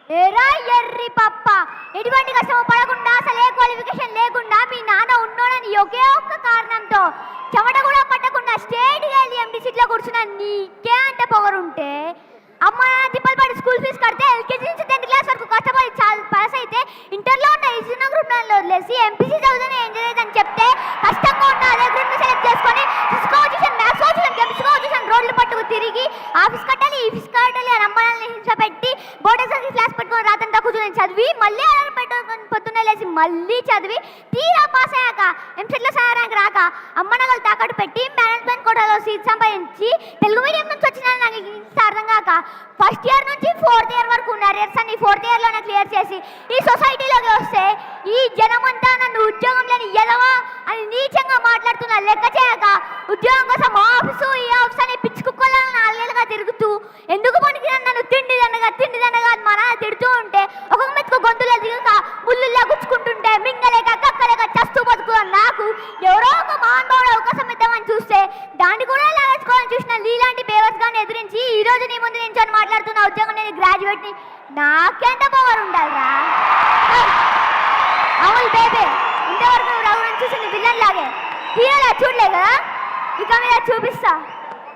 ఏరా ఎర్రి పప్ప, ఎటువంటి కష్టం పడకుండా అసలు ఏ క్వాలిఫికేషన్ లేకుండా మీ నాన్న ఉన్నోడని ఒకే ఒక్క కారణంతో చెమట కూడా పట్టకుండా స్టేట్గా వెళ్ళి ఎండి సీట్లో కూర్చున్నా నీకే అంటే పొగరుంటే, అమ్మ తిప్పలు పడి స్కూల్ ఫీజు కడితే ఎల్కేజీ నుంచి 10th క్లాస్ వరకు కష్టపడి పాస్ అయితే ఇంటర్లో ఉన్న చిన్న గ్రూప్లో వదిలేసి ఎంపీసీ చదువుతానే ఏం చేయలేదని చెప్తే కష్టంగా ఉన్న అదే గ్రూప్ని సెలెక్ట్ చేసుకొని physical audition, maths audition, chemistry audition రోడ్లు పట్టుకు తిరిగి ఆఫీస్ కట్టాలి ఈ ఫీజు కట్టాలి అని అమ్మాయిని హింస పెట్టి బోర్డ్ ఎగ్జామ్కి క్లాస్ పెట్టుకొని రాత్రంతా కూర్చొని చదివి మళ్ళీ అలారం పెట్టుకొని పొద్దున్నే లేచి మళ్ళీ చదివి తీరా పాస్ అయ్యాక ఎంసెట్లో సహాయ ర్యాంక్ రాక అమ్మ నగలు తాకట్టు పెట్టి మేనేజ్మెంట్ కోటాలో సీట్ సంపాదించి తెలుగు మీడియం నుంచి వచ్చిన నాకు ఇంత అర్థం కాక ఫస్ట్ ఇయర్ నుంచి 4th ఇయర్ వరకు ఉన్న అరియర్స్ అన్ని 4th ఇయర్లోనే క్లియర్ చేసి ఈ సొసైటీలోకి వస్తే ఈ జనమంతా నన్ను ఉద్యోగం లేని ఎదవా అని నీచంగా మాట్లాడుతున్నా లెక్క చేయక ఉద్యోగం కోసం ఆఫీసు ఈ ఆఫీస్ అని పిచ్చి కుక్కలను 4 నెలలుగా తిరుగుతూ ఎందుకు పనికి నన్ను తిండిదండగా అని మా నాన్న తిడుతూ ఉంటే ఒక్కొక్క మెతుకు గొంతులో దిగుక ముళ్ళుల్లా గుచ్చుకుంటుంటే మింగలేక కక్కలేక చస్తూ బతుకున్న నాకు ఎవరో ఒక మహానుభావుడు అవకాశం ఇద్దామని చూస్తే దాన్ని కూడా లాగేసుకోవాలని చూసిన నీలాంటి బేవర్స్ గాని ఎదిరించి ఈ రోజు నీ ముందు నించొని మాట్లాడుతున్న ఉద్యోగం నేను గ్రాడ్యుయేట్ని నాకెంత పవర్ ఉండాలిరా. అవును బేబే, ఇంతవరకు నువ్వు రఘుని చూసింది విలన్ లాగే, హీరోలా చూడలే కదా, ఇక మీద చూపిస్తా.